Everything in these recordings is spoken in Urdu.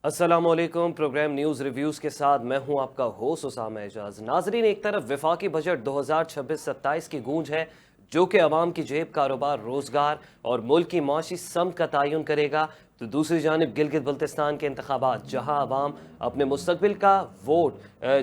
السلام علیکم۔ پروگرام نیوز ریویوز کے ساتھ میں ہوں آپ کا ہوسٹ اسامہ اعجاز۔ ناظرین، ایک طرف وفاقی بجٹ 2026-27 کی گونج ہے جو کہ عوام کی جیب، کاروبار، روزگار اور ملک کی معاشی سمت کا تعین کرے گا، تو دوسری جانب گلگت بلتستان کے انتخابات، جہاں عوام اپنے مستقبل کا ووٹ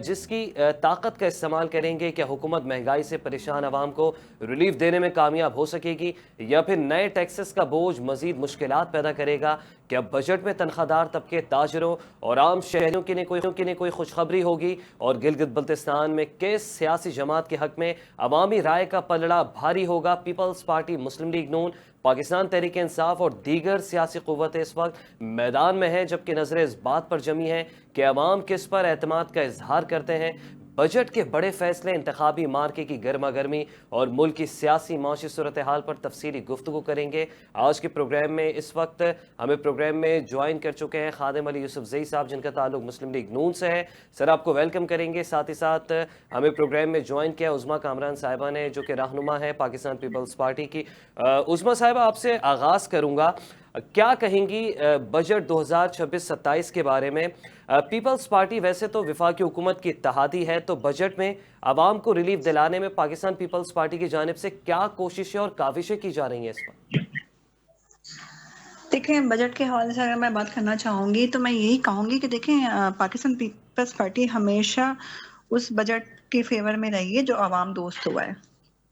جس کی طاقت کا استعمال کریں گے۔ کیا حکومت مہنگائی سے پریشان عوام کو ریلیف دینے میں کامیاب ہو سکے گی، یا پھر نئے ٹیکسز کا بوجھ مزید مشکلات پیدا کرے گا؟ کیا بجٹ میں تنخواہ دار طبقے، تاجروں اور عام شہریوں کے لیے کوئی خوشخبری ہوگی؟ اور گلگت بلتستان میں کس سیاسی جماعت کے حق میں عوامی رائے کا پلڑا بھاری ہوگا؟ پیپلز پارٹی، مسلم لیگ نون، پاکستان تحریک انصاف اور دیگر سیاسی قوتیں اس وقت میدان میں ہیں، جبکہ نظریں اس بات پر جمی ہیں کہ عوام کس پر اعتماد کا اظہار کرتے ہیں۔ بجٹ کے بڑے فیصلے، انتخابی مارکے کی گرما گرمی اور ملک کی سیاسی معاشی صورتحال پر تفصیلی گفتگو کریں گے آج کے پروگرام میں۔ اس وقت ہمیں پروگرام میں جوائن کر چکے ہیں خادم علی یوسف زئی صاحب، جن کا تعلق مسلم لیگ نون سے ہے۔ سر، آپ کو ویلکم کریں گے۔ ساتھ ہی ساتھ ہمیں پروگرام میں جوائن کیا عظمیٰ کامران صاحبہ نے، جو کہ رہنما ہے پاکستان پیپلز پارٹی کی۔ عظمیٰ صاحبہ، آپ سے آغاز کروں گا، کیا کہیں گی بجٹ 2026-27 کے بارے میں؟ پیپلز پارٹی ویسے تو وفاقی حکومت کی اتحادی ہے، تو بجٹ میں عوام کو ریلیف دلانے میں پاکستان پیپلز پارٹی کی جانب سے کیا کوششیں اور کاوشیں کی جا رہی ہیں اس پر؟ دیکھیں، بجٹ کے حوالے سے اگر میں بات کرنا چاہوں گی تو میں یہی کہوں گی کہ دیکھیں، پاکستان پیپلز پارٹی ہمیشہ اس بجٹ کے فیور میں رہی ہے جو عوام دوست ہوا ہے۔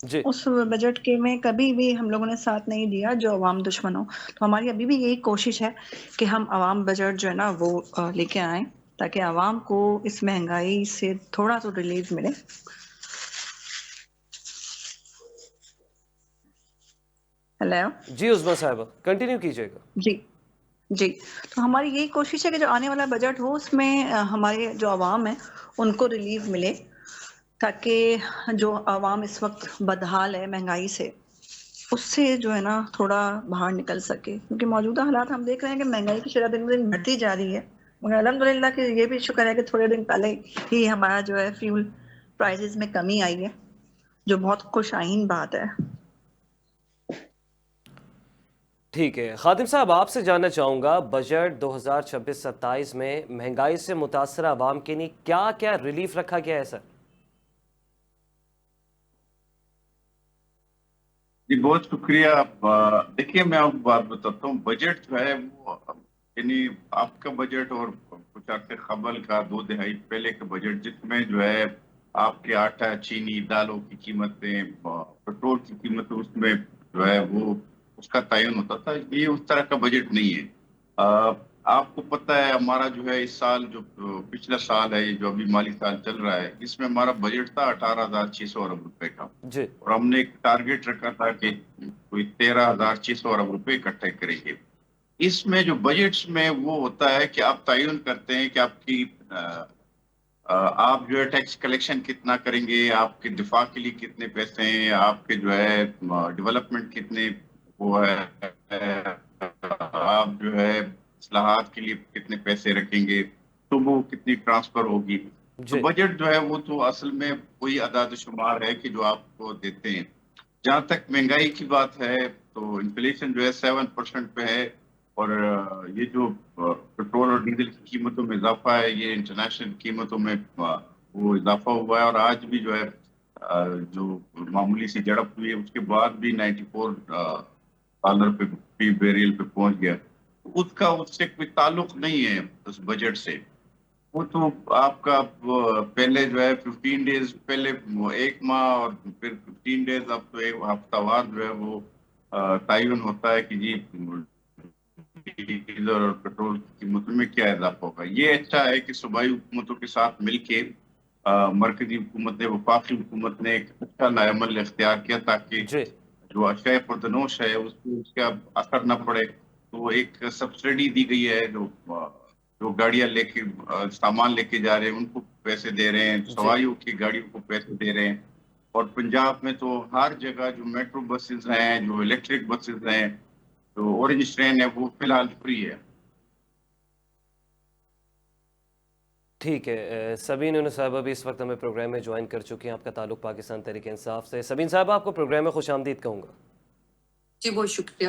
جی، اس بجٹ کے میں کبھی بھی ہم لوگوں نے ساتھ نہیں دیا جو عوام دشمن ہو۔ تو ہماری ابھی بھی یہی کوشش ہے کہ ہم عوام بجٹ جو ہے نا وہ لے کے آئیں، تاکہ عوام کو اس مہنگائی سے تھوڑا تو ریلیف ملے۔ ہیلو جی عظمیٰ صاحبہ، کنٹینیو کیجیے گا۔ جی جی، تو ہماری یہی کوشش ہے کہ جو آنے والا بجٹ ہو اس میں ہمارے جو عوام ہیں ان کو ریلیف ملے، تاکہ جو عوام اس وقت بدحال ہے مہنگائی سے، اس سے جو ہے نا تھوڑا باہر نکل سکے۔ کیونکہ موجودہ حالات ہم دیکھ رہے ہیں کہ مہنگائی کی شرح دن بدن بڑھتی جا رہی ہے، مگر الحمدللہ کہ یہ بھی شکر ہے کہ تھوڑے دن پہلے ہی ہمارا جو ہے فیول پرائزز میں کمی آئی ہے، جو بہت خوش آئین بات ہے۔ ٹھیک ہے خادم صاحب، آپ سے جاننا چاہوں گا، بجٹ 2026-27 میں مہنگائی سے متاثرہ عوام کے لیے کیا کیا ریلیف رکھا گیا ہے سر؟ جی بہت شکریہ۔ دیکھیے میں آپ کو بات بتاتا ہوں، بجٹ جو ہے وہ یعنی آپ کا بجٹ اور کچھ عرصے قبل کا 2 دہائی پہلے کا بجٹ، جس میں جو ہے آپ کے آٹا، چینی، دالوں کی قیمتیں، پیٹرول کی قیمتیں، اس میں جو ہے وہ اس کا تعین ہوتا تھا، یہ اس طرح کا بجٹ نہیں ہے۔ آپ کو پتہ ہے ہمارا جو ہے اس سال جو پچھلا سال ہے، جو ابھی مالی سال چل رہا ہے، اس میں ہمارا بجٹ تھا 18,600 ارب روپے کا، جی اور ہم نے ایک ٹارگیٹ رکھا تھا کہ کوئی 13,600 ارب روپے اکٹھے کریں گے۔ اس میں جو بجٹس میں وہ ہوتا ہے کہ آپ تعین کرتے ہیں کہ آپ کی آپ جو ہے ٹیکس کلیکشن کتنا کریں گے، آپ کے دفاع کے لیے کتنے پیسے ہیں، آپ کے جو ہے ڈیولپمنٹ کتنے وہ ہے، آپ جو ہے اصلاحات کے لیے کتنے پیسے رکھیں گے، تو وہ کتنی ٹرانسفر ہوگی۔ تو جی بجٹ جو ہے وہ تو اصل میں کوئی اعداد و شمار ہے کہ جو آپ کو دیتے ہیں۔ جہاں تک مہنگائی کی بات ہے تو انفلیشن جو ہے 7% پہ ہے، اور یہ جو پیٹرول اور ڈیزل کی قیمتوں میں اضافہ ہے، یہ انٹرنیشنل قیمتوں میں وہ اضافہ ہوا ہے، اور آج بھی جو ہے جو معمولی سی جھڑپ ہوئی ہے اس کے بعد بھی $94 پہ فی بیریل پہ پہنچ گیا۔ اس کا اس سے کوئی تعلق نہیں ہے اس بجٹ سے۔ وہ تو آپ کا پہلے جو ہے 15 ڈیز پہلے، ایک ماہ اور پھر 15 ڈیز، اب تو ایک ہفتہ وار جو ہے وہ تعین ہوتا ہے کہ جی ڈیزل اور پیٹرول کی قیمتوں میں کیا اضافہ ہوگا۔ یہ اچھا ہے کہ صوبائی حکومتوں کے ساتھ مل کے مرکزی حکومت نے، وفاقی حکومت نے ایک اچھا نیا عمل اختیار کیا، تاکہ جی جو اشیاء پردنوش ہے اس کو اس کا اثر نہ پڑے۔ تو ایک سبسڈی دی گئی ہے، جو گاڑیاں لے کے سامان لے کے جا رہے ہیں ان کو پیسے دے رہے ہیں، جی سواریوں کی گاڑیوں کو پیسے دے رہے ہیں۔ اور پنجاب میں تو ہر جگہ جو میٹرو بسز ہیں، جو الیکٹرک بسز ہیں، جو اورنج ٹرین ہے، وہ فی الحال فری ہے۔ ٹھیک ہے، سبین یونس صاحبہ بھی اس وقت ہمیں پروگرام میں جوائن کر چکی ہیں، آپ کا تعلق پاکستان تحریک انصاف سے۔ سبین صاحبہ، آپ کو پروگرام میں خوش آمدید کہوں گا۔ جی بہت شکریہ۔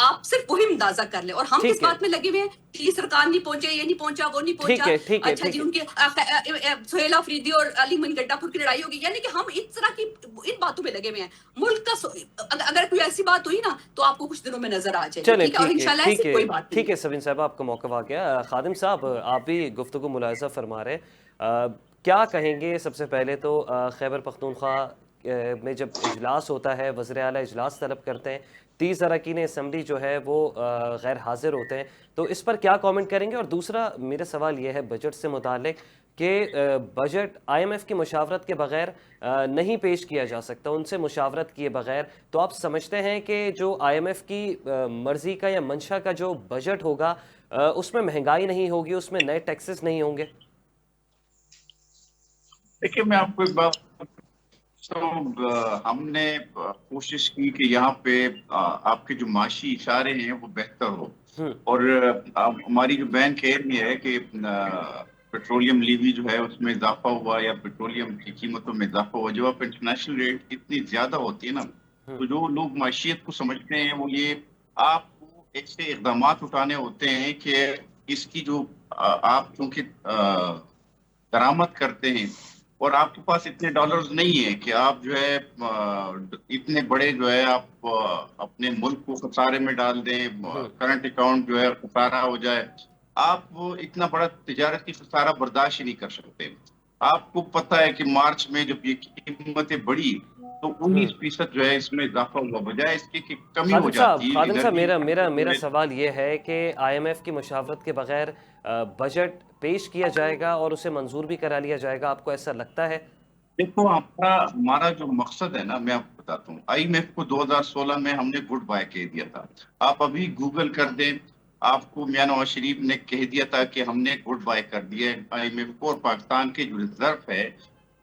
آپ صرف وہی اندازہ کر لیں. اور ہم ٹھیک کس ہے. بات میں لگے ہوئے ہیں کہ یہ سرکار نہیں پہنچے, یہ نہیں پہنچا, وہ نہیں ٹھیک ہے, ٹھیک پہنچا. ہے, اچھا ٹھیک جی ہے. ان کے سہیل آفریدی اور علی من گڈا پور کی لڑائی ہوگی, یعنی کہ ہم اس طرح کی ان باتوں میں لگے ہوئے ہیں. ملک کا اگر کوئی ایسی بات ہوئی نا تو آپ کو کچھ دنوں میں نظر آ جائے گی. چلیں ٹھیک ہے, اور ٹھیک ہے, انشاءاللہ ٹھیک ایسی کوئی بات ہے, نہیں. ٹھیک ہے سبین صاحب آپ کا موقع آ گیا. خادم صاحب آپ بھی گفتگو ملاحظہ فرما رہے ہیں, کیا کہیں گے؟ سب سے پہلے تو خیبر پختونخوا میں جب اجلاس ہوتا ہے, وزیر اعلیٰ اجلاس طلب کرتے ہیں, 30 اراکین اسمبلی جو ہے وہ غیر حاضر ہوتے ہیں, تو اس پر کیا کامنٹ کریں گے؟ اور دوسرا میرا سوال یہ ہے بجٹ سے متعلق کہ بجٹ آئی ایم ایف کی مشاورت کے بغیر نہیں پیش کیا جا سکتا, ان سے مشاورت کیے بغیر. تو آپ سمجھتے ہیں کہ جو آئی ایم ایف کی مرضی کا یا منشا کا جو بجٹ ہوگا اس میں مہنگائی نہیں ہوگی, اس میں نئے ٹیکسز نہیں ہوں گے؟ دیکھیے میں آپ کو ایک بات, ہم نے کوشش کی کہ یہاں پہ آپ کے جو معاشی اشارے ہیں وہ بہتر ہو, اور ہماری جو بینک یہ ہے کہ پیٹرولیم لیوی جو ہے اس میں اضافہ ہوا یا پیٹرولیم کی قیمتوں میں اضافہ ہوا. جب آپ انٹرنیشنل ریٹ اتنی زیادہ ہوتی ہے نا, تو جو لوگ معیشت کو سمجھتے ہیں وہ یہ آپ کو ایسے اقدامات اٹھانے ہوتے ہیں کہ اس کی جو آپ چونکہ درآمد کرتے ہیں اور آپ کے پاس اتنے ڈالرز نہیں ہیں کہ آپ جو ہے اتنے بڑے جو ہے آپ اپنے ملک کو خسارے میں ڈال دیں, کرنٹ اکاؤنٹ جو ہے خسارہ ہو جائے. آپ وہ اتنا بڑا تجارتی خسارہ برداشت ہی نہیں کر سکتے. آپ کو پتہ ہے کہ مارچ میں جب یہ قیمتیں بڑھی تو 19% جو ہے اس میں اضافہ ہوا, بجائے اس کی کہ کمی ہو جاتی. خادم صاحب میرا سوال یہ ہے کہ آئی ایم ایف کی مشاورت کے بغیر بجٹ پیش کیا جائے گا اور اسے منظور بھی کرا لیا جائے گا, آپ کو ایسا لگتا ہے؟ دیکھو ہمارا جو مقصد ہے نا, میں آپ کو بتاتا ہوں, آئی ایم ایف کو 2016 میں ہم نے گڈ بائی کہہ دیا تھا. آپ ابھی گوگل کر دیں, آپ کو میاں نواز شریف نے کہہ دیا تھا کہ ہم نے گڈ بائی کر دیا آئی ایم ایف کو, اور پاکستان کے جو ریزرو ہے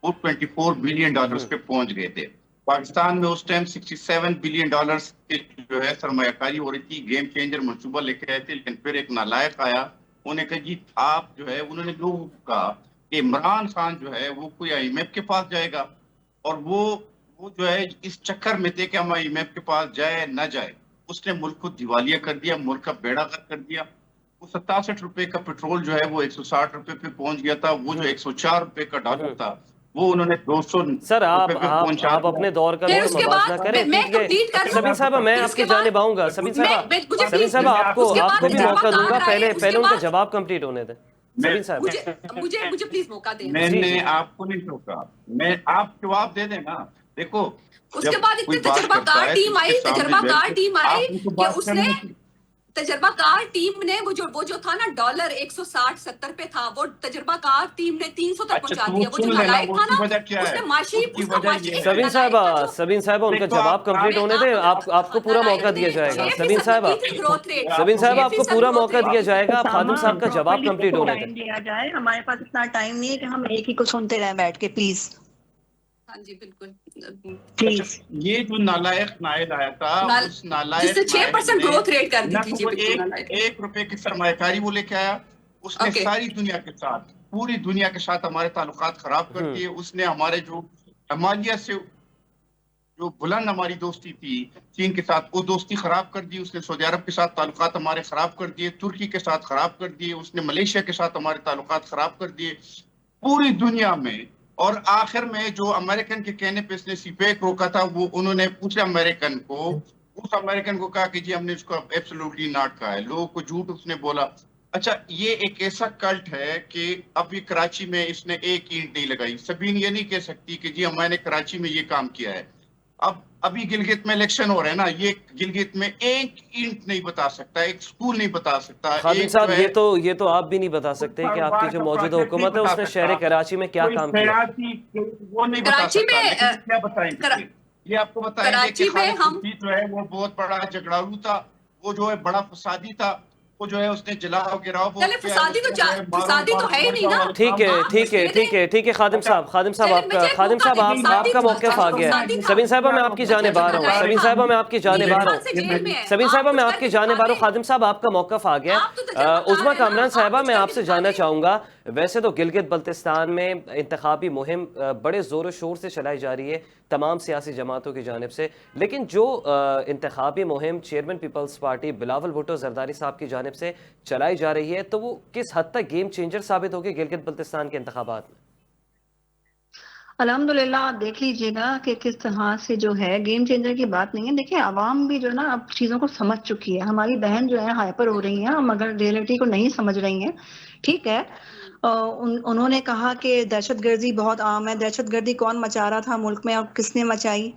وہ $24 بلین پہ پہنچ گئے تھے. پاکستان میں اس ٹائم $67 بلین کے جو ہے سرمایہ کاری ہو رہی تھی, گیم چینجر منصوبہ لے کے آئے تھے. لیکن پھر ایک نالائق آیا, انہوں نے کہا جی آپ جو ہے, انہوں نے لوگوں کو کہا کہ عمران خان جو ہے وہ کوئی آئی ایم ایف کے پاس جائے گا, اور وہ جو ہے اس چکر میں تھے کہ ہم آئی ایم ایف کے پاس جائے نہ جائے. اس نے ملک کو دیوالیہ کر دیا, ملک کا بیڑا غرق کر دیا. وہ $67 کا پیٹرول جو ہے وہ $160 پہ پہنچ گیا تھا. وہ جو $104 کا ڈالر تھا وہ انہوں نے 200 سر روپے پہ پہنچا. آپ اپنے دور کا پھر اس کے موازنہ بعد کریں. میں کمپلیٹ کر سبین صاحبہ میں آپ کی جانب آؤں گا. سبین صاحبہ آپ کو بھی موقع دوں گا, پہلے ان کا جواب کمپلیٹ ہونے دیں. سبین صاحب مجھے پلیز موقع دیں. میں نے آپ کو نہیں روکا, میں آپ جواب دے دیں نا. دیکھو اس کے بعد اتنی تجربہ کار ٹیم آئی کہ اس نے تجربہ کار ٹیم نے وہ جو تھا نا ڈالر 160-170 پہ تھا, وہ تجربہ کار ٹیم نے 300 تک پہنچا دیا. وہ جو نالائق تھا نا اس نے معاشی سبین صاحبہ ان کا جواب کمپلیٹ ہونے دیں, آپ کو پورا موقع دیا جائے گا. سبین صاحبہ آپ کو پورا موقع دیا جائے گا, خادم صاحب کا جواب کمپلیٹ ہونے دیں. ہمارے پاس اتنا ٹائم نہیں ہے کہ ہم ایک ہی کو سنتے رہیں بیٹھ کے, پلیز. ہاں جی بالکل. یہ جو نالائق نائل آیا تھا, اس نالائق جس نے 6% گروتھ ریٹ کر دی تھی, $1 کی سرمایہ کاری وہ لے کے آیا. اس نے ساری دنیا کے ساتھ, پوری دنیا کے ساتھ ہمارے تعلقات خراب کر دیے. اس نے ہمارے جو ہمالیہ سے جو بلند ہماری دوستی تھی چین کے ساتھ, وہ دوستی خراب کر دی. اس نے سعودی عرب کے ساتھ تعلقات ہمارے خراب کر دیے, ترکی کے ساتھ خراب کر دیے. اس نے ملیشیا کے ساتھ ہمارے تعلقات خراب کر دیے پوری دنیا میں. اور آخر میں جو امریکن کے کہنے پہ اس نے سی پیک روکا تھا, وہ انہوں نے پوچھا امریکن کو, اس امریکن کو کہا کہ جی ہم نے اس کو ایبسولوٹلی ناٹ کہا ہے, لوگوں کو جھوٹ اس نے بولا. اچھا یہ ایک ایسا کلٹ ہے کہ ابھی کراچی میں اس نے ایک اینٹ نہیں لگائی. سبین یہ نہیں کہہ سکتی کہ جی میں نے کراچی میں یہ کام کیا ہے. ابھی گلگت میں الیکشن ہو رہے ہیں نا, یہ گلگت میں ایک اینٹ نہیں بتا سکتا, ایک سکول نہیں بتا سکتا. خادم صاحب یہ تو آپ بھی نہیں بتا سکتے کہ آپ کی جو موجودہ حکومت ہے اس نے شہر کراچی میں کیا کام کیا. وہ نہیں بتا سکتا, لیکن کیا بتائیں گے, یہ آپ کو بتائیں گے کہ خالد خورشید جو ہے وہ بہت بڑا جھگڑالو تھا, وہ جو ہے بڑا فسادی تھا, وہ جو ہے اس نے جلاؤ گراؤ. فسادی تو ہے ہی نہیں نا. ٹھیک ہے خادم صاحب آپ کا موقف آ گیا ہے. سبین صاحبہ میں آپ کی جانب آ رہا ہوں. خادم صاحب آپ کا موقف آ گیا. عظما کامران صاحبہ، میں آپ سے جاننا چاہوں گا، ویسے تو گلگت بلتستان میں انتخابی مہم بڑے زور و شور سے چلائی جا رہی ہے تمام سیاسی جماعتوں کی جانب سے، لیکن جو انتخابی مہم chairman Peoples Party Bilawal Bhutto Zardari صاحب کی جانب سے چلائی جا رہی ہے تو وہ کس حد تک گیم چینجر ثابت ہوگی گلگت بلتستان کے انتخابات میں؟ الحمدللہ آپ دیکھ لیجئے گا کہ کس طرح سے جو ہے گیم چینجر کی بات نہیں ہے. دیکھیں عوام بھی جو ہے نا اب چیزوں کو سمجھ چکی ہے. ہماری بہن جو ہے ہائپر ہو رہی ہیں مگر ریئلٹی کو نہیں سمجھ رہی ہیں. ٹھیک ہے، انہوں نے کہا کہ دہشت گردی بہت عام ہے. دہشت گردی کون مچا رہا تھا ملک میں اور کس نے مچائی،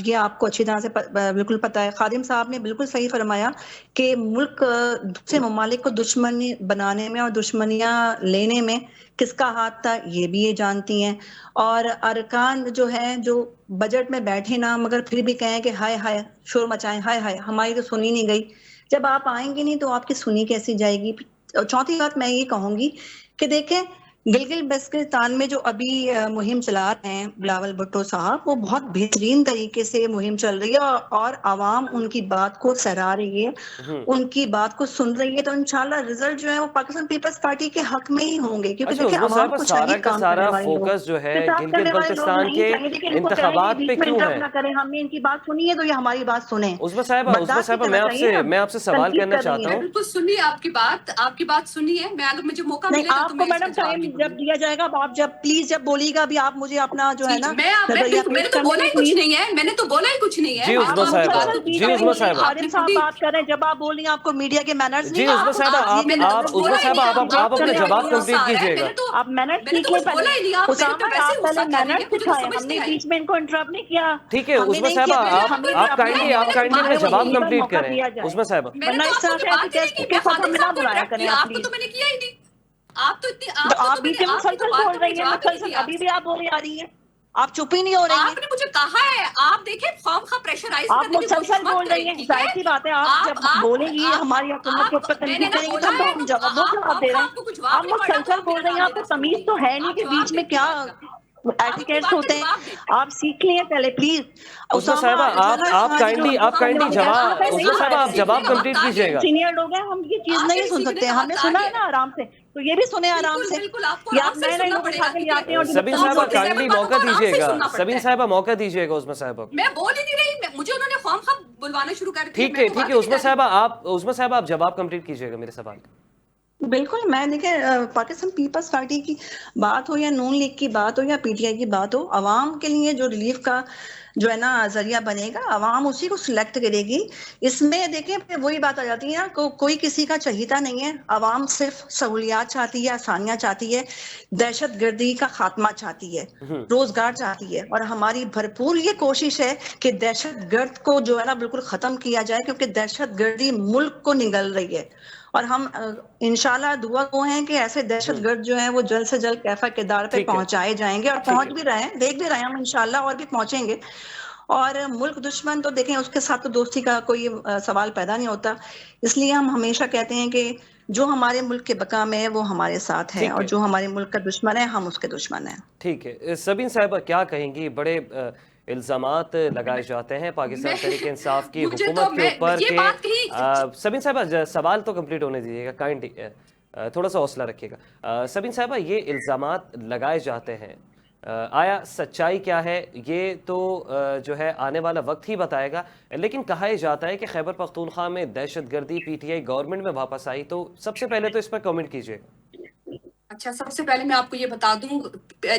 یہ آپ کو اچھی طرح سے بالکل پتا ہے. خادم صاحب نے بالکل صحیح فرمایا کہ ملک دوسرے ممالک کو دشمنی بنانے میں اور دشمنیاں لینے میں کس کا ہاتھ تھا یہ بھی یہ جانتی ہیں. اور ارکان جو ہیں جو بجٹ میں بیٹھے نا مگر پھر بھی کہیں کہ ہائے ہائے شور مچائیں، ہائے ہائے ہماری تو سنی نہیں گئی. جب آپ آئیں گے نہیں تو آپ کی سنی کیسی جائے گی. اور چوتھی بات میں یہ کہوں گی کہ دیکھیں گلگت بلتستان میں جو ابھی مہم چلا رہے ہیں بلاول بھٹو صاحب، وہ بہت بہترین طریقے سے مہم چل رہی ہے اور عوام ان کی بات کو سراہ رہی ہے، ان کی بات کو سن رہی ہے. تو انشاءاللہ رزلٹ جو ہے وہ پاکستان پیپلز پارٹی کے حق میں ہی ہوں گے، کیونکہ اچھا دیکھیں عظما عوام صاحبہ، کو سارا چاہیے کا کام سارا کرنے والے لوگ. فوکس جو ہے حساب گلگت کرنے والے لوگ بلتستان نہیں کے چاہیے. دیکھیں ان کو چاہیے کہ انتخابات پہ بیچ میں کیوں انٹرپٹ ہے؟ نہ کریں. ہم نے ان کی بات سنی ہے تو یہ ہماری بات سنیں. عظما صاحبہ میں آپ سے سوال کرنا چاہتا میں ہوں. بالکل سنی آپ کی بات سنی ہے. میں اگر مجھے موقع نہیں ملے گا آپ تو کو میں اس کا میڈم جواب ٹائم بھی جب دوں گی. دیا جائے گا آپ جب پلیز جب بولیے گا ابھی آپ مجھے اپنا جو ہے نا نظریہ میں نے پیش تو کرنے بولا دیں ہی کچھ پلیز. نہیں ہے. میں نے تو بولا ہی کچھ نہیں ہے. جی آپ عظما صاحبہ، مسلسل بیچ جی میں عظما بولیں، صاحبہ، خادم صاحب بات کر رہے ہیں، جب آپ بول رہی ہیں آپ کو میڈیا کے مینرز جی نہیں. عظما صاحبہ، عظما صاحبہ آپ اپنا جواب کمپلیٹ کیجیے گا. آپ مینرز میں نے تو سیکھ لیں کچھ بولا پہلے. ہی نہیں. آپ اسامہ ویسے آپ غصہ پہلے کر رہی ہیں، مینرز مجھے تو سکھائے. سمجھ ہم نے نہیں آئی. بیچ میں ان کو انٹرپٹ نہیں کیا. ٹھیک ہے ہم نے عظما نہیں صاحبہ، کیا. آپ کائنڈلی اپنا جواب کمپلیٹ کریں. عظما صاحبہ میں نے ورنہ تو اس آپ کو طرح یہ سے بات ہی نہیں کی. میں سفر خادم میں نہ صاحب کو بلایا انٹرپٹ کریں کیا. آپ آپ کو پلیز. تو میں نے کیا ہی نہیں. آپ تو اتنی تو آپ بیچ میں آپ کی تو مسلسل بات بول کا میں رہی ہیں، جواب ہی نہیں مسلسل دیا آپ ابھی سے. بھی آپ بولی آ رہی ہیں. آپ چپ ہی نہیں ہو رہی آپ ہیں. نے مجھے کہا ہے. آپ دیکھیں خام خواہ پریشرائز آپ کرنے کی کوشش مسلسل مت بول رہی کریں. ہیں. ٹھیک ظاہر ہے، سی بات ہے آپ جب بولیں گی ہماری حکومت کے اوپر میں نے تنقید نہ کریں گی تو بولا ہم ہے ہم تو جواب آپ دے رہے آپ کو ہیں. کچھ جواب آپ نہیں پڑنا تو مسلسل آپ بول میرا رہی ہیں. نام آپ کو لینا شروع تمیز تو کیجیے. ہے نہیں آپ کہ جواب بیچ دیں میں اپنی کیا بات کا. آپ اپنی ایٹیکیٹس بات کا ہوتے ہیں. جواب دیں. آپ سیکھ لیں پہلے پلیز. عظما اسامہ صاحبہ، جو ہے نا آپ کائنڈلی یہاں پہ نہیں صاحبہ آپ سکھایا جواب گیا. کمپلیٹ کیجیے گا. سینئر لوگ ہیں، ہم یہ چیز آپ کے نہیں بھی سن سیکھنے سکتے. کا ہم نے وقت آ سنا گیا ہے نا آرام سے، تو یہ بھی سنیں آرام سے. بالکل آپ کو یہ آرام آپ سے نئے نئے سننا لوگ پڑے اٹھا گا. کے لے ٹھیک آتے ہیں ہے، اور سبین ڈبیٹیز صاحبہ ہوتے ہیں. کائنڈلی موقع دیجیے گا. سبین صاحبہ موقع دیجیے گا عظما صاحبہ. میں بول ہی نہیں رہی. مجھے انہوں نے خواہ خواہ بلوانا شروع کر دیا. ٹھیک ہے عظما صاحبہ آپ جواب کمپلیٹ کیجیے گا میرے سوال کا. بالکل. میں دیکھیں پاکستان پیپلز پارٹی کی بات ہو یا نون لیگ کی بات ہو یا پی ٹی آئی کی بات ہو، عوام کے لیے جو ریلیف کا جو ہے نا ذریعہ بنے گا عوام اسی کو سلیکٹ کرے گی. اس میں دیکھیں وہی بات آ جاتی ہے نا، کوئی کسی کا چہیتا نہیں ہے. عوام صرف سہولیات چاہتی ہے، آسانیاں چاہتی ہے، دہشت گردی کا خاتمہ چاہتی ہے، روزگار چاہتی ہے. اور ہماری بھرپور یہ کوشش ہے کہ دہشت گرد کو جو ہے نا بالکل ختم کیا جائے، کیونکہ دہشت گردی ملک کو نگل رہی ہے. اور ہم انشاءاللہ دعا کو ہیں کہ ایسے دہشت گرد جو ہیں وہ جلد سے جلد کیفا کردار پہ ٹھیک ہے، پہنچائے جائیں گے، اور پہنچ بھی رہے ہیں، دیکھ بھی رہے ہیں ہم انشاءاللہ، اور بھی پہنچیں گے. اور ملک دشمن تو دیکھیں اس کے ساتھ تو دوستی کا کوئی سوال پیدا نہیں ہوتا. اس لیے ہم ہمیشہ کہتے ہیں کہ جو ہمارے ملک کے بقا میں ہے وہ ہمارے ساتھ ہے، ٹھیک اور ہے، جو ہمارے ملک کا دشمن ہے ہم اس کے دشمن ہیں. ٹھیک ہے. سبین صاحبہ کیا کہیں گی؟ بڑے الزامات لگائے جاتے ہیں پاکستان تحریک انصاف کی مجھے تو حکومت کے اوپر یہ کہ بات کہی. سبین صاحبہ سوال تو کمپلیٹ ہونے دیجیے گا کائنڈلی، تھوڑا سا حوصلہ رکھیے گا. سبین صاحبہ یہ الزامات لگائے جاتے ہیں، آیا سچائی کیا ہے یہ تو جو ہے آنے والا وقت ہی بتائے گا. لیکن کہا یہ جاتا ہے کہ خیبر پختونخوا میں دہشت گردی پی ٹی آئی گورنمنٹ میں واپس آئی، تو سب سے پہلے تو اس پر کامنٹ کیجیے. اچھا، سب سے پہلے میں آپ کو یہ بتا دوں،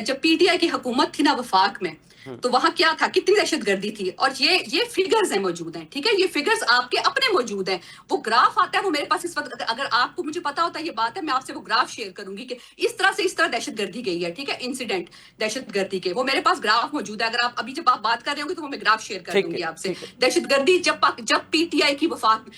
جب پی ٹی آئی کی حکومت تھی نا وفاق میں، تو وہاں کیا تھا، کتنی دہشت گردی تھی. اور یہ فگرز ہیں موجود ہیں. ٹھیک ہے، یہ فگرز آپ کے اپنے موجود ہیں. وہ گراف آتا ہے، وہ میرے پاس اس وقت، اگر آپ کو مجھے پتا ہوتا ہے یہ بات ہے، میں آپ سے وہ گراف شیئر کروں گی کہ اس طرح دہشت گردی گئی ہے. ٹھیک ہے، انسیڈنٹ دہشت گردی کے، وہ میرے پاس گراف موجود ہے. اگر آپ ابھی جب آپ بات کر رہے ہوں گے تو وہ میں گراف شیئر کر دوں گی آپ سے. دہشت گردی جب پی ٹی آئی کی وفاق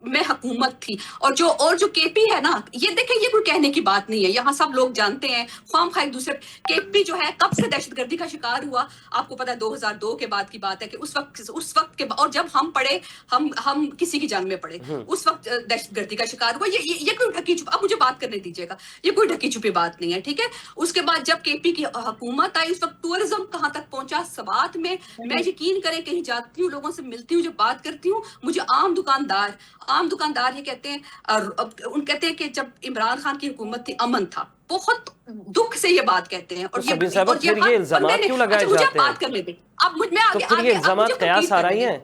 میں حکومت تھی، اور جو کے پی ہے نا، یہ دیکھیں یہ کوئی کہنے کی بات نہیں ہے، یہاں سب لوگ جانتے ہیں. خواہ خواہ ایک دوسرے، کے پی جو ہے کب سے دہشت گردی کا شکار ہوا آپ کو پتا ہے، 2002 کے بعد کی بات ہے کہ اس وقت کے، اور جب ہم پڑھے، ہم کسی کی جنگ میں پڑھے، اس وقت دہشت گردی کا شکار ہوا. یہ کوئی ڈھکی چھپی، اب مجھے بات کرنے دیجیے گا، یہ کوئی ڈھکی چھپی بات نہیں ہے. ٹھیک ہے، اس کے بعد جب کے پی کی حکومت آئی، اس وقت ٹورزم کہاں تک پہنچا، سوات میں. میں یقین کریں کہیں جاتی ہوں، لوگوں سے ملتی ہوں، جب بات کرتی ہوں، مجھے عام دکاندار عام دکاندار یہ کہتے ہیں ان کہتے ہیں کہ جب عمران خان کی حکومت تھی امن تھا، بہت دکھ سے یہ بات کہتے ہیں. اور سبین صاحبہ پھر یہ الزامات کیوں لگائے جاتے ہیں؟ بات کرنے دیں اب میں تو پھر یہ الزامات قیاس آرائی ہیں؟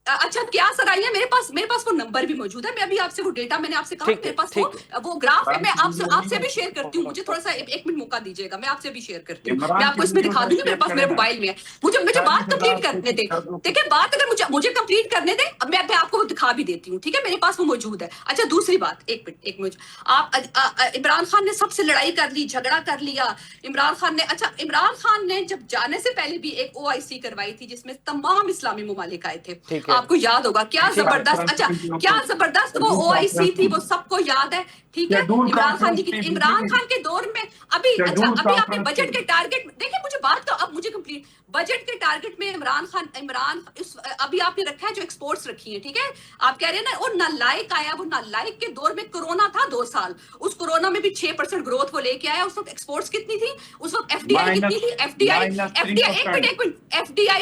اچھا کیا سرائیاں میرے پاس وہ نمبر بھی موجود ہے. میں ابھی آپ سے وہ ڈیٹا میں نے آپ سے کہا میرے پاس وہ گراف ہے. میں آپ سے بھی شیئر کرتی ہوں. مجھے تھوڑا سا ایک منٹ موقع دیجیے گا. میں آپ سے بھی شیئر کرتی ہوں. میں آپ کو اس میں دکھا دوں گی. میرے پاس میرے موبائل میں ہے. مجھے بات کمپلیٹ کرنے دیں. دیکھیں بات اگر مجھے کمپلیٹ کرنے دیں اب میں آپ کو دکھا بھی دیتی ہوں. ٹھیک ہے میرے پاس وہ موجود ہے. اچھا دوسری بات ایک منٹ آپ عمران خان نے سب سے لڑائی کر لی، جھگڑا کر لیا. عمران خان نے جب جانے سے پہلے بھی ایک OIC کروائی تھی جس میں تمام اسلامی ممالک آئے تھے. آپ کو یاد ہوگا کیا زبردست. اچھا کیا زبردست وہ OIC تھی، وہ سب کو یاد ہے. ٹھیک ہے عمران خان کے دور میں ابھی آپ نے بجٹ کے ٹارگٹ دیکھیں. مجھے بات تو اب مجھے کمپلیٹ بجٹ کے ٹارگٹ میں عمران ابھی آپ نے رکھا ہے جو ایکسپورٹس رکھی ہیں. ٹھیک ہے آپ کہہ رہے ہیں نا وہ نالائق آیا. وہ نالائق کے دور میں کورونا تھا 2 سال. اس کورونا میں بھی 6% گروتھ وہ لے کے آیا. اس وقت ایکسپورٹس کتنی تھی؟ اس وقت FDI کتنی تھی؟ FDI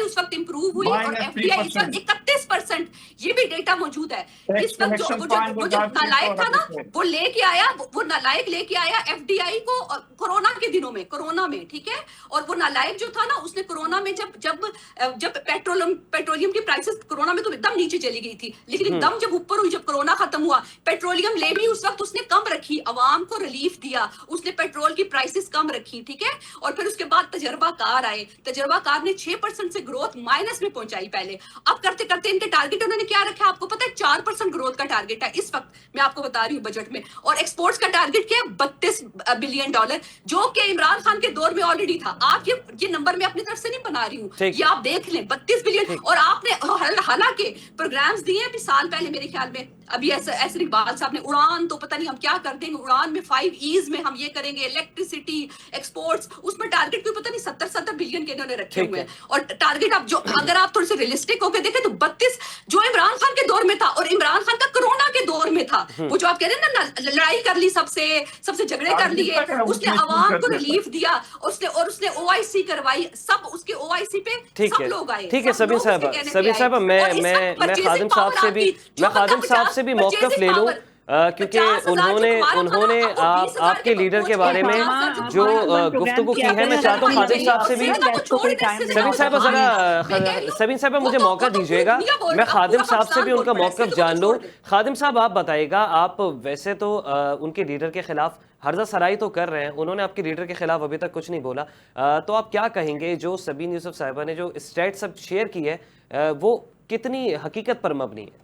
اس وقت امپروو ہوئی اور FDI اس وقت 31%. یہ بھی ڈیٹا موجود ہے. اس وقت جو نالائق تھا نا وہ لے کے آیا. وہ نالائق لے کے آیا FDI کو کورونا کے دنوں میں، کورونا میں. ٹھیک ہے اور وہ نالائق جو تھا نا اس نے کورونا میں جب پیٹرولیم کی پرائسز کورونا میں تو ایک دم نیچے چلی گئی تھی، لیکن ایک دم جب اوپر ہوئی، جب کورونا ختم ہوا پیٹرولیم لے بھی اس وقت اس نے کم رکھی، عوام کو ریلیف دیا. اس نے پیٹرول کی پرائسز کم رکھی. ٹھیک ہے اور پھر اس کے بعد تجربہ کار آئے. تجربہ کار نے 6% سے گروتھ مائنس میں پہنچائی پہلے. اب کرتے کرتے ان کے ٹارگٹ انہوں نے کیا رکھا آپ کو پتا ہے؟ 4% گروتھ کا ٹارگٹ ہے اس وقت. میں آپ کو بتا رہی ہوں بجٹ میں. اور ایکسپورٹس کا ٹارگٹ کیا ہے؟ $32 بلین، جو کہ عمران خان کے دور میں آلریڈی تھا. آپ یہ نمبر میں اپنی طرف سے نہیں بنا رہی ہوں، یہ آپ دیکھ لیں 32 بلین. اور آپ نے حالانکہ پروگرامز دیے ابھی سال پہلے میرے خیال میں ابھی ایسے اقبال صاحب نے اڑان تو پتہ نہیں ہم کیا کر دیں گے. اڑان میں 5 E's میں ہم یہ کریں گے، الیکٹریسٹی، ایکسپورٹس. اس میں ٹارگٹ کوئی پتہ نہیں 70 بلین کے انہوں نے رکھے ہوئے ہیں. اور ٹارگٹ اب جو اگر آپ تھوڑے سے ریئلسٹک ہو کے دیکھیں تو 32 جو عمران خان کے دور میں تھا اور عمران خان کا کورونا کے دور میں تھا. وہ جو آپ کہہ رہے ہیں نا لڑائی کر لی، سب سے جھگڑے کر لیے. اس نے عوام کو ریلیف دیا. اس نے OIC کروائی. سب اس کے OIC پہ سب لوگ آئے. ٹھیک ہے سبین صاحبہ میں خادم صاحب سے بھی موقف لے لوں کیونکہ انہوں نے آپ کے لیڈر کے بارے میں جو گفتگو کی ہے. میں چاہتا ہوں خادم صاحب سے بھی سبین صاحبہ مجھے موقع دیجیے گا. میں خادم صاحب سے بھی ان کا موقف جان لوں. خادم صاحب آپ بتائیے گا، آپ ویسے تو ان کے لیڈر کے خلاف ہرزہ سرائی تو کر رہے ہیں، انہوں نے آپ کے لیڈر کے خلاف ابھی تک کچھ نہیں بولا، تو آپ کیا کہیں گے جو سبین یوسف صاحبہ نے جو اسٹیٹس اب شیئر کی ہے وہ کتنی حقیقت پر مبنی ہے؟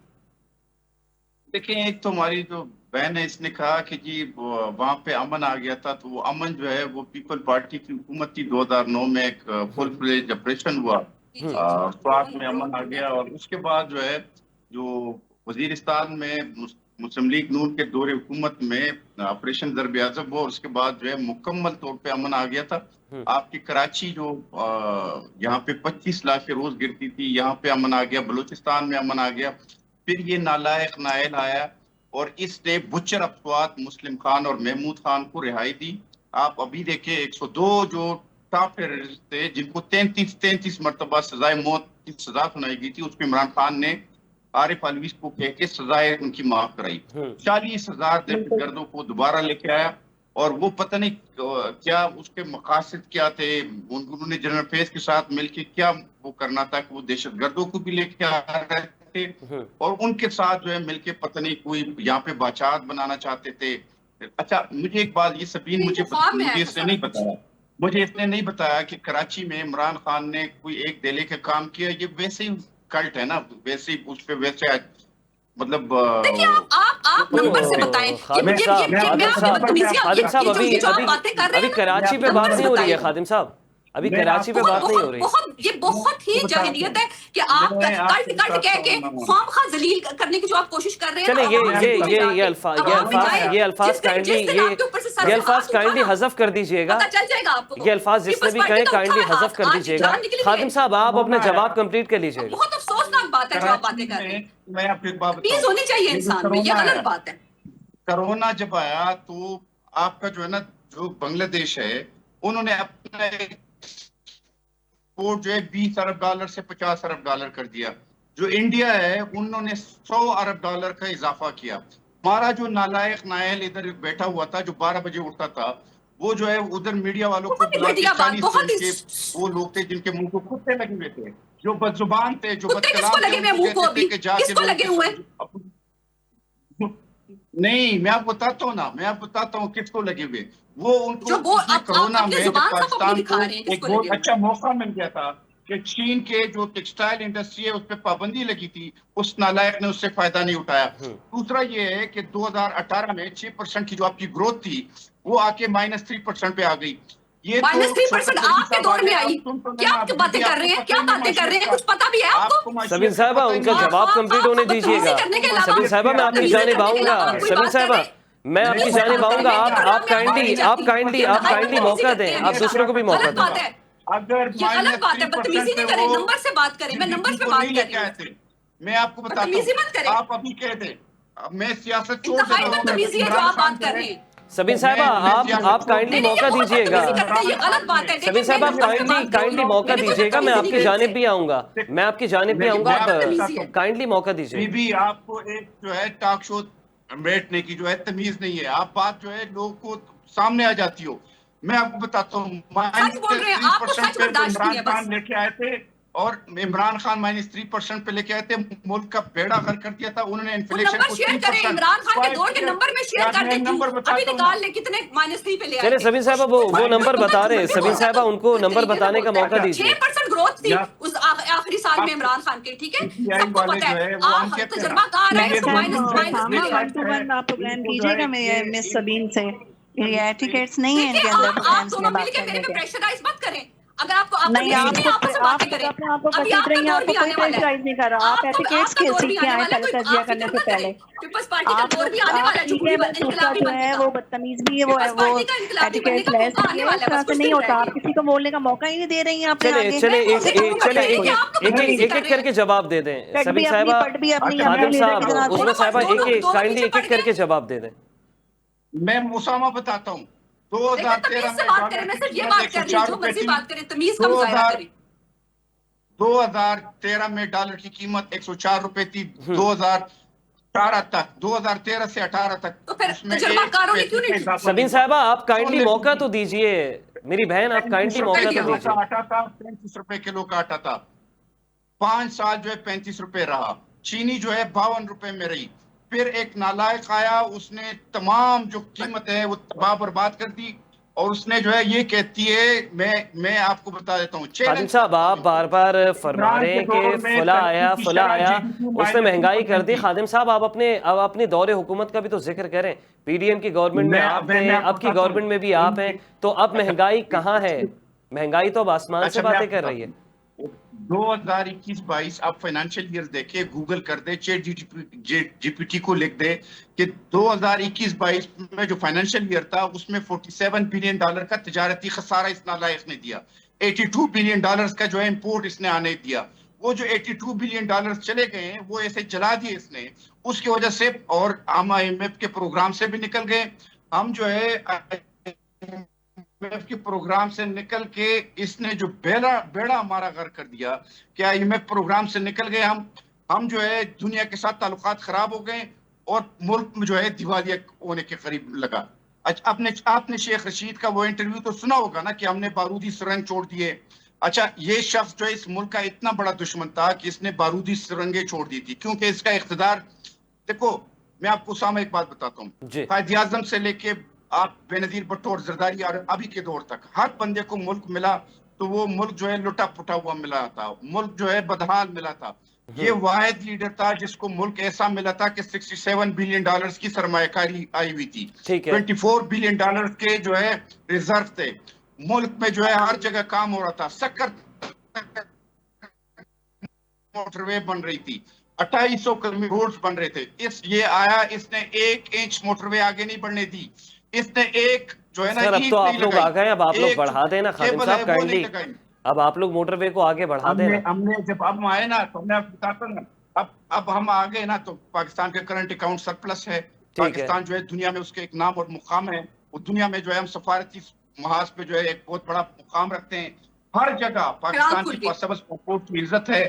دیکھیں ایک تو ہماری جو بہن ہے اس نے کہا کہ جی وہاں پہ امن آ گیا تھا، تو وہ امن جو ہے وہ پیپل پارٹی کی حکومت تھی. 2009 میں ایک فل فلیج آپریشن ہوا، سوات میں امن آ گیا. اور اس کے بعد جو ہے جو وزیرستان میں مسلم لیگ نون کے دور حکومت میں آپریشن ضرب اعظم ہوا، اور اس کے بعد جو ہے مکمل طور پہ امن آ گیا تھا. آپ کی کراچی جو یہاں پہ 25 لاکھ روز گرتی تھی، یہاں پہ امن آ گیا. بلوچستان میں امن آ گیا. پھر یہ نالائق نائل آیا اور اس نے بچر افسوات مسلم خان اور محمود خان کو رہائی دی. آپ ابھی دیکھیں 102 جو ٹاپ ٹیررسٹ تھے جن کو 33 مرتبہ سزائے موت کی سزا سنائی گئی تھی، اس میں عمران خان نے عارف علوی کو کہہ کے سزائے ان کی معاف کرائی. 40,000 دہشت گردوں کو دوبارہ لے کے آیا. اور وہ پتہ نہیں کیا اس کے مقاصد کیا تھے. انہوں نے جنرل فیض کے ساتھ مل کے کیا وہ کرنا تھا کہ وہ دہشت گردوں کو بھی لے کے آ رہے تھے اور ان کے ساتھ جو ہے مل کے پتہ نہیں کوئی یہاں پہ باچات بنانا چاہتے تھے. اچھا مجھے ایک بات، یہ سبین مجھے اس نے نہیں بتایا کہ کراچی میں عمران خان نے کوئی ایک دہلی کا کام کیا. یہ ویسے ہی کلٹ ہے نا، ویسے ہی اس پہ ویسے مطلب آپ نمبر سے بتائیں. خادم صاحب ابھی کراچی پہ بات نہیں ہو رہی ہے. خادم صاحب ابھی کراچی پہ بات نہیں ہو رہی. یہ بہت ہی جاہلیت ہے کہ آپ کلٹ کہہ کے خواہ خواہ ذلیل کرنے کی جو آپ کوشش کر رہے ہیں. چلیں یہ الفاظ کائنڈلی حذف کر دیجئے گا. یہ الفاظ جس نے بھی کہیں کائنڈلی حذف کر دیجئے گا. خادم صاحب آپ اپنا جواب کمپلیٹ کر لیجئے گا. بہت افسوسناک بات ہے جو آپ باتیں کر رہے ہیں. میں آپ کو ایک بات تمیز ہونی چاہیے انسان میں، یہ غلط بات ہے. کرونا جب آیا تو آپ کا جو ہے نا جو بنگلہ دیش ہے انہوں نے اپنا جو ہے $20 ارب سے $50 ارب کر دیا. جو انڈیا ہے انہوں نے $100 ارب کا اضافہ کیا. ہمارا جو نالائق نائل ادھر بیٹھا ہوا تھا جو 12 بجے اٹھتا تھا, وہ جو ہے ادھر میڈیا والوں کو بلا کے 40 کے وہ لوگ تھے جن کے منہ کو کتے لگے ہوئے تھے, جو بد زبان تھے, جو بد کلام تھے, ان کو کہتے تھے کہ جا کے لوگ نہیں, میں آپ کو بتاتا ہوں نا, میں آپ بتاتا ہوں کس کو لگے ہوئے. وہ ان کو کرونا میں پاکستان کو ایک بہت اچھا موقع مل گیا تھا کہ چین کے جو ٹیکسٹائل انڈسٹری ہے اس پہ پابندی لگی تھی, اس نالائق نے اس سے فائدہ نہیں اٹھایا. دوسرا یہ ہے کہ 2018 میں 6% کی جو آپ کی گروتھ تھی وہ آ کے -3% پہ آ گئی. یہ -3% آپ کے دور میں آئی. کیا آپ باتیں کر رہے ہیں, کیا باتیں کر رہے ہیں, کچھ پتا بھی ہے آپ کو؟ سبین صاحبہ ان کا جواب کمپلیٹ ہونے دیجیے گا. سبین صاحبہ میں آپ کی جانب آؤں گا. سبین صاحبہ میں آپ کی جانب آؤں گا. آپ کائنڈلی موقع دیں, آپ دوسروں کو بھی موقع دیں. اگر غلط بات ہے, بدتمیزی نہیں کریں, نمبر سے بات کریں. میں نمبر پہ بات کر رہی ہوں. میں آپ کو بتاتا ہوں, آپ ابھی کہہ دیں میں سیاست چھوڑ دیتا ہوں. بدتمیزی ہے جو آپ بات کر رہے ہیں. سبین صاحبہ آپ کائنڈلی موقع دیجیے گا. سبین صاحب آپ کائنڈلی موقع دیجیے گا, میں آپ کی جانب بھی آؤں گا. آپ کائنڈلی موقع دیجیے. بھی آپ کو ایک جو ہے ٹاک شو بیٹھنے کی جو ہے تمیز نہیں ہے, آپ بات جو ہے لوگوں کو سامنے آ جاتی ہو. میں آپ کو بتاتا ہوں -3% پہ عمران خان لے کے آئے تھے, اور عمران خان -3% پہ لے کے آئے تھے, ملک کا بیڑا غرق کر دیا تھا انہوں نے. انفلیشن کو 3%. عمران خان کے دور کے نمبر میں شیئر کر دیں, ابھی نکال لیں کتنے -3 پہ لے آئے. چلے سبین صاحبہ وہ نمبر بتا رہے ہیں. سبین صاحبہ ان کو نمبر بتانے کا موقع دیجیے. 6% گروتھ تھی اس آخری سال میں عمران خان کے, ٹھیک ہے, سب کو پتا ہے. آپ تجربہ کار ہیں, آپ پروگرام کیجیے گا مس سبین سے. یہ ایٹیکیٹس نہیں ہے ان کے اندر پروگرامز میں بات کرنے کے. پریشرائز مت کریں. اگر آپ کو نہیں, آپ اپنے آپ کو کسی طرح آپ کو کوئی پریشرائز نہیں کر رہا. آپ ایٹیکیٹس کے سیکھ کے آئے پہلے تجزیہ کرنے سے پہلے. آپ جو ہے وہ بدتمیز بھی ہے, وہ ایٹیکیٹس لیس بھی ہے, اس طرح سے نہیں ہوتا. آپ کسی کو بولنے کا موقع ہی نہیں دے رہی ہیں اپنے آگے. چلے ایک ایک کر کے جواب دے دیں. سبین صاحبہ, خادم صاحب, عظمیٰ صاحبہ کائنڈلی ایک ایک کر کے جواب دے دیں. میں مسامہ بتاتا ہوں. 2013 میں ڈالر کی قیمت 104 روپے تھی. 2013 سے 18 تک. سبین صاحبہ آپ کائنڈلی موقع تو دیجئے, میری بہن آپ کائنڈلی موقع تو دیجئے. آٹا تھا 35 روپے کلو کا آٹا تھا, 5 سال جو ہے 35 روپے رہا. چینی جو ہے 52 روپے میں رہی. پھر ایک نالائق آیا, اس نے تمام جو قیمت ہے وہ تباہ برباد کر دی, اور اس نے جو ہے یہ کہتی ہے, میں آپ کو بتا دیتا ہوں. خادم صاحب آپ بار بار فرما رہے ہیں کہ فلاں آیا, اس نے مہنگائی کر دی. خادم صاحب آپ اپنے دور حکومت کا بھی تو ذکر کریں. پی ڈی ایم کی گورنمنٹ میں آپ ہیں, اب کی گورنمنٹ میں بھی آپ ہیں, تو اب مہنگائی کہاں ہے؟ مہنگائی تو اب آسمان سے باتیں کر رہی ہے. 2021-22 آپ فائنانشیل ایئر دیکھیں, گوگل کر دے, چیٹ جی پی ٹی کو لکھ دے کہ 2021-22 میں جو فائنانشیل ایئر تھا اس میں $47 بلین کا تجارتی خسارہ اس نالائق نے دیا. $82 بلین کا جو ہے امپورٹ اس نے آنے دیا. وہ جو $82 بلین چلے گئے ہیں وہ ایسے جلا دیے اس نے, اس کی وجہ سے, اور ہم IMF کے پروگرام سے بھی نکل گئے. ہم جو ہے IMF کے پروگرام سے نکل کے اس نے جو بیڑا ہمارا غرق کر دیا کہ IMF پروگرام سے نکل گئے ہم جو ہے دنیا کے ساتھ تعلقات خراب ہو گئے, اور ملک میں جو ہے دیوالیہ ہونے کے قریب لگا. آپ نے شیخ رشید کا وہ انٹرویو تو سنا ہوگا نا کہ ہم نے بارودی سرنگ چھوڑ دیے. اچھا, یہ شخص جو اس ملک کا اتنا بڑا دشمن تھا کہ اس نے بارودی سرنگیں چھوڑ دی تھی, کیونکہ اس کا اقتدار, دیکھو میں آپ کو سامنے ایک بات بتاتا ہوں. قائد اعظم سے لے کے آپ بے نظیر بھٹو اور زرداری اور ابھی کے دور تک ہر بندے کو ملک ملا تو وہ ملک جو ہے لٹا پٹا ہوا ملا تھا, ملک جو ہے بدحال ملا تھا. یہ واحد لیڈر تھا جس کو ملک ایسا ملا تھا کہ $67 بلین کی سرمایہ کاری آئی ہوئی تھی. 24 بلین کے جو ہے ریزرو تھے. ملک میں جو ہے ہر جگہ کام ہو رہا تھا. سکر موٹر وے بن رہی تھی, 2800 کلمی روڈز بن رہے تھے. یہ آیا, اس نے 1 انچ موٹر وے آگے نہیں بڑھنے دی. اس نے ایک جو ہے نا, اب تو آپ لوگ آ گئے, اب آپ لوگ بڑھا دیں نا خادم صاحب کائنڈلی, اب آپ لوگ موٹر وے کو آگے بڑھا دیں. ہم نے جب ہم آئے نا تو میں بتاتا ہوں, اب ہم آگے نا تو پاکستان کا کرنٹ اکاؤنٹ سرپلس ہے. پاکستان جو ہے دنیا میں اس کے ایک نام اور مقام ہے. وہ دنیا میں جو ہے ہم سفارتی محاذ پہ جو ہے ایک بہت بڑا مقام رکھتے ہیں. ہر جگہ پاکستان کی پاسبس کی عزت ہے.